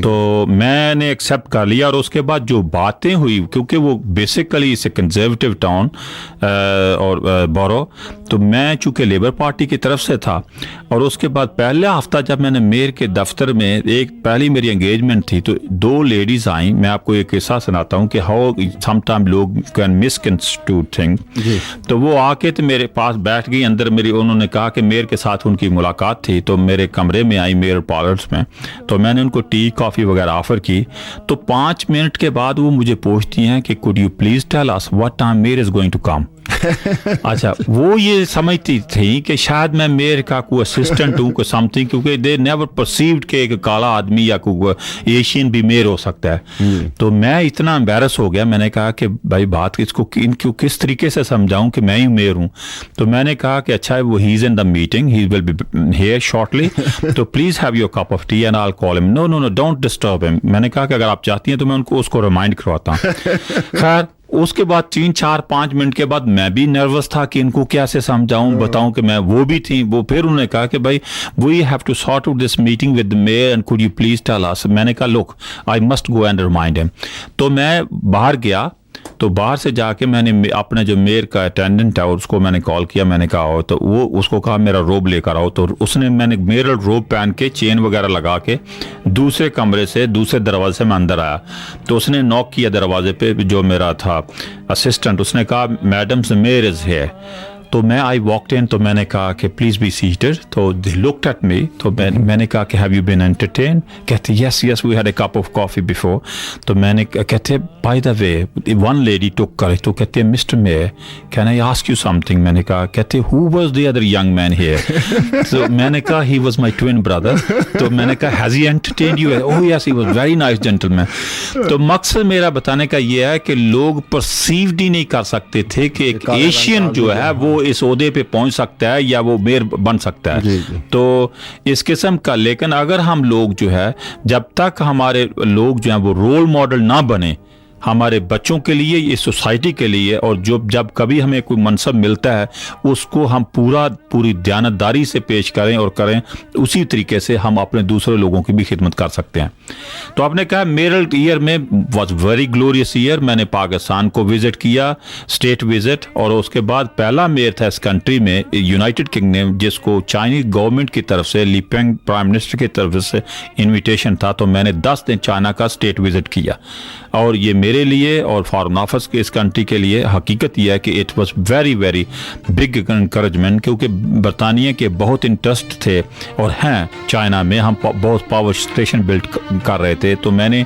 तो मैंने एक्सेप्ट कर लिया, और उसके बाद जो बातें हुई, क्योंकि वो बेसिकली इसे कंजर्वेटिव टाउन और बोरो, तो मैं चूँकि लेबर पार्टी की तरफ से था, और उसके बाद पहला हफ्ता जब मैंने मेयर के दफ्तर में, एक पहली मेरी एंगेजमेंट थी, तो 2 लेडीज़ आई। मैं आपको एक किस्सा सुनाता हूँ कि हाउ समटाइम लोग कैन मिसकंस्ट्रू थिंग। तो वो आके तो मेरे पास बैठ गई अंदर मेरी, उन्होंने कहा कि मेयर के साथ उनकी मुलाकात थी, तो मेरे कमरे में आई मेयर पार्लर्स में, तो मैंने उनको टी कॉफ़ी वगैरह ऑफ़र की। तो 5 मिनट के बाद वो मुझे पूछती हैं कि could you please tell us what time mayor is going to come. अच्छा, वो ये समझती थी कि शायद मैं मेयर का कोई असिस्टेंट हूँ, कोई समथिंग, क्योंकि दे नेवर परसीव्ड कि एक काला आदमी या कोई एशियन भी मेयर हो सकता है। तो मैं इतना एम्बैरस हो गया, मैंने कहा कि भाई बात इसको इनको किस तरीके से समझाऊं कि मैं ही मेयर हूँ। तो मैंने कहा कि अच्छा, वो he is in the meeting, he will be here shortly, तो please have your cup of tea and I will call him. No no no, don't disturb him. मैंने कहा कि अगर आप चाहती हैं तो मैं उनको उसको रिमाइंड करवाता हूँ। खैर, उसके बाद 3, 4, 5 मिनट के बाद मैं भी नर्वस था कि इनको कैसे समझाऊं, बताऊं कि मैं, वो भी थी। वो फिर उन्होंने कहा कि भाई we have to sort out this meeting with the mayor and could you please tell us. मैंने कहा look, I must go and remind him. तो मैं बाहर गया, तो बाहर से जाके मैंने अपने जो मेयर का अटेंडेंट है उसको मैंने कॉल किया, मैंने कहा हो, तो वो उसको कहा मेरा रोब लेकर आओ। तो उसने, मैंने मेरल रोब पहन के चेन वगैरह लगा के दूसरे कमरे से, दूसरे दरवाजे से मैं अंदर आया। तो उसने नॉक किया दरवाजे पे, जो मेरा था असिस्टेंट, उसने कहा madam the mayor is here. तो मैं आई वॉकड इन, तो मैंने कहा कि प्लीज़ बी सीटेड। तो दे लुक्ड एट मी, तो मैंने कहा कि हैव यू बीन एंटरटेन। कहते yes yes, we had a cup of coffee before. तो मैंने, कहते by the way one lady took कर, तो कहते mister mayor can I ask you something. मैंने कहा, कहते who was the other young man here. तो मैंने कहा he was my twin brother. तो मैंने कहा has he entertained you? Oh yes, he was very nice gentleman. तो मकसद मेरा बताने का ये है कि लोग परसीव्ड ही नहीं कर सकते थे कि एक एशियन जो है वो इस ओहदे पे पहुंच सकता है या वो मेयर बन सकता है। जी, जी। तो इस किस्म का, लेकिन अगर हम लोग जो है, जब तक हमारे लोग जो हैं वो रोल मॉडल ना बने, हमारे बच्चों के लिए, इस सोसाइटी के लिए, और जब कभी हमें कोई मनसब मिलता है उसको हम पूरी दयानतदारी से पेश करें और करें, उसी तरीके से हम अपने दूसरे लोगों की भी खिदमत कर सकते हैं। तो आपने कहा मेरल ईयर में वॉज वेरी ग्लोरियस ईयर। मैंने पाकिस्तान को विजिट किया, स्टेट विजिट, और उसके बाद पहला मेयर था इस कंट्री में, यूनाइटेड किंगडम, जिसको चाइनीज गवर्नमेंट की तरफ से, ली पेंग प्राइम मिनिस्टर की तरफ से इन्विटेशन था। तो मैंने 10 दिन चाइना का स्टेट विजिट किया, और ये मेरे लिए और फॉरेन ऑफिस के इस कंट्री के लिए हकीकत यह है कि it was very very big encouragement, क्योंकि बरतानिया के बहुत इंटरेस्ट थे और हैं चाइना में। हम बहुत पावर स्टेशन बिल्ड कर रहे थे, तो मैंने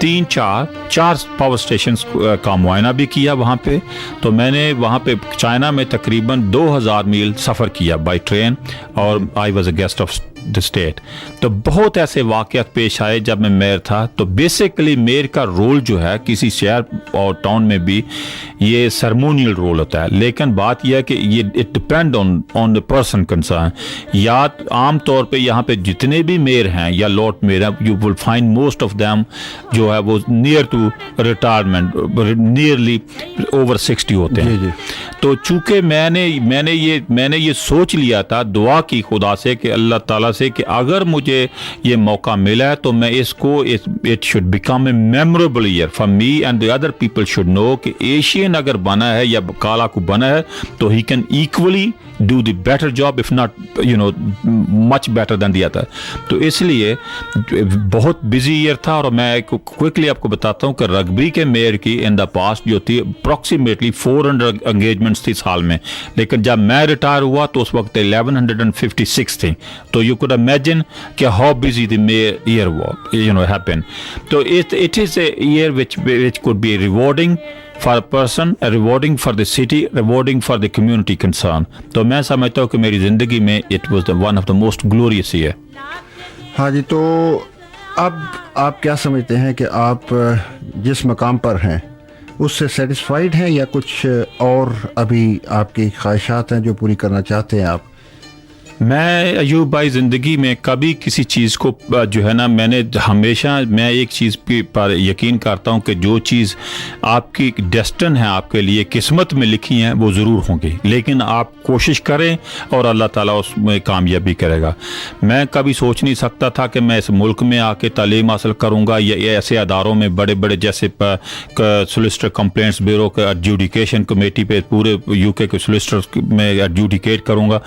3-4 पावर स्टेशन का मुआयना भी किया वहाँ पे। तो मैंने वहाँ पे चाइना में तकरीबन 2000 मील सफ़र किया बाय ट्रेन, और I was a guest of the state. तो बहुत ऐसे वाक़यात पेश आए जब मैं मेयर था। तो बेसिकली मेयर का रोल जो है किसी शहर और टाउन में भी ये सरमोनियल रोल होता है, लेकिन बात यह है कि ये it depend on the person concern. या आम तौर पे यहाँ पे जितने भी मेयर हैं या लॉर्ड मेयर हैं, you will find most of them जो है वो near to retirement, nearly over 60 होते हैं। जी। तो चूंकि मैंने ये सोच लिया था, दुआ की खुदा से कि अल्लाह ताला से, कि अगर मुझे ये मौका मिला है तो मैं इसको, it should become a memorable year for me and the other people should know कि एशियन अगर बना है या काला को बना है तो he can equally do the better job, if not much better than the other. तो इसलिए बहुत बिजी ईयर था। और मैं क्विकली आपको बताता हूँ कि रग्बी के मेयर की इन द पास्ट जो थी अप्रॉक्सीमेटली 400 एंगेजमेंट्स थी साल में, लेकिन जब मैं रिटायर हुआ तो उस वक्त 1156 थी। तो यू कुड इमेजिन कि how busy the year happen. तो it is a year which could be rewarding for a person, rewarding for the city, rewarding for the community concern. तो मैं समझता हूँ कि मेरी जिंदगी में it was one of the most glorious year. हाँ जी, तो अब आप क्या समझते हैं कि आप जिस मकाम पर हैं उससे सेटिस्फाइड हैं, या कुछ और अभी आपकी ख्वाहिशात हैं जो पूरी करना चाहते हैं आप? मैं अयूब भाई ज़िंदगी में कभी किसी चीज़ को जो है ना, मैं एक चीज़ पर यकीन करता हूँ कि जो चीज़ आपकी डेस्टिन है, आपके लिए किस्मत में लिखी है, वो ज़रूर होंगी, लेकिन आप कोशिश करें और अल्लाह ताला उसमें कामयाबी करेगा। मैं कभी सोच नहीं सकता था कि मैं इस मुल्क में आके तालीम हासिल करूँगा या ऐसे अदारों में बड़े बड़े जैसे सोलिसिटर कंप्लेंट्स ब्यूरो के एडजुडिकेशन कमेटी पे पूरे यूके के सोलिसिटर में एडजुडिकेट करूँगा।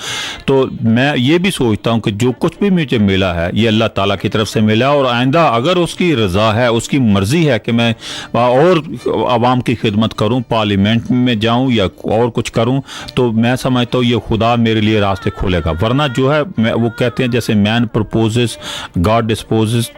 तो मैं ये भी सोचता हूँ कि जो कुछ भी मुझे मिला है ये अल्लाह ताला की तरफ से मिला, और आइंदा अगर उसकी रज़ा है, उसकी मर्ज़ी है कि मैं और आवाम की खिदमत करूँ, पार्लियामेंट में जाऊँ या और कुछ करूँ, तो मैं समझता हूँ ये खुदा मेरे लिए रास्ते खोलेगा। वरना जो है वो कहते हैं जैसे मैन प्रपोजेस गॉड डिस्पोजेस,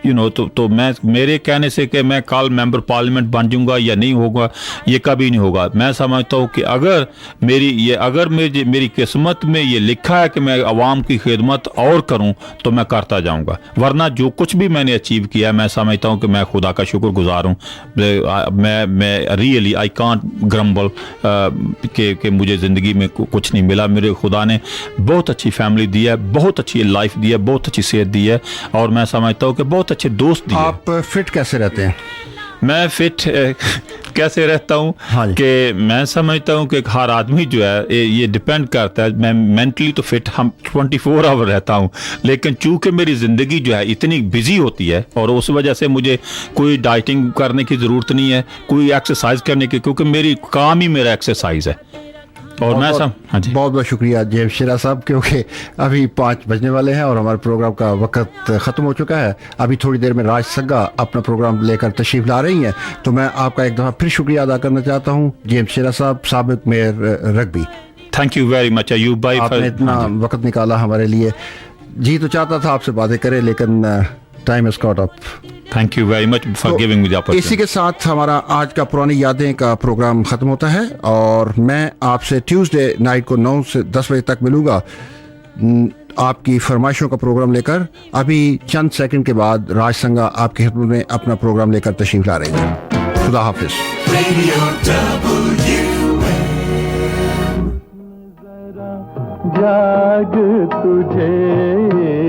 तो मैं मेरे कहने से कि मैं कल मेंबर पार्लियामेंट बन जाऊँगा या नहीं होगा, ये कभी नहीं होगा। मैं समझता हूँ कि अगर मेरी किस्मत में ये लिखा है कि मैं आवाम की खिदमत और करूं तो मैं करता जाऊंगा। वरना जो कुछ भी मैंने अचीव किया, मैं समझता हूं कि मैं खुदा का शुक्रगुजार हूं। मैं रियली आई कांट ग्रम्बल कि मुझे ज़िंदगी में कुछ नहीं मिला। मेरे खुदा ने बहुत अच्छी फैमिली दी है, बहुत अच्छी लाइफ दी है, बहुत अच्छी सेहत दी है, और मैं समझता हूं कि बहुत अच्छे दोस्त दिए। आप फिट कैसे रहते हैं? मैं फिट कैसे रहता हूँ कि मैं समझता हूँ कि हर आदमी जो है ये डिपेंड करता है। मैं मेंटली तो फिट हम 24 आवर रहता हूँ, लेकिन चूंकि मेरी ज़िंदगी जो है इतनी बिजी होती है और उस वजह से मुझे कोई डाइटिंग करने की ज़रूरत नहीं है, कोई एक्सरसाइज करने की, क्योंकि मेरी काम ही मेरा एक्सरसाइज है। और मैं हाँ जी, बहुत बहुत शुक्रिया जेम्स शेरा साहब, क्योंकि अभी 5 बजने वाले हैं और हमारे प्रोग्राम का वक्त ख़त्म हो चुका है। अभी थोड़ी देर में राज सग्गा अपना प्रोग्राम लेकर तशरीफ़ ला रही हैं, तो मैं आपका एक दफ़ा फिर शुक्रिया अदा करना चाहता हूँ जेम्स शेरा साहब, साबिक़ mayor Rugby. Thank you very much Ayub भाई, आपने इतना वक्त निकाला हमारे लिए। जी तो चाहता था आपसे बातें करें, लेकिन time is caught up. Thank you very much for giving me the opportunity. इसी के साथ हमारा आज का पुरानी यादें का प्रोग्राम खत्म होता है, और मैं आपसे ट्यूसडे नाइट को 9 से 10 बजे तक मिलूंगा आपकी फरमाइशों का प्रोग्राम लेकर। अभी चंद सेकंड के बाद राज संगा आपकी खिदमत में अपना प्रोग्राम लेकर तशरीफ ला रहे हैं। खुदा हाफिज। जाग तुझे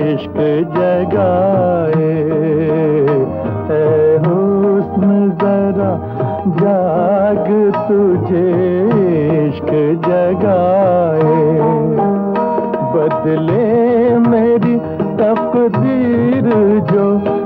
इश्क जगाए, हुस्न जरा जाग तुझे इश्क जगाए, बदले मेरी तकदीर जो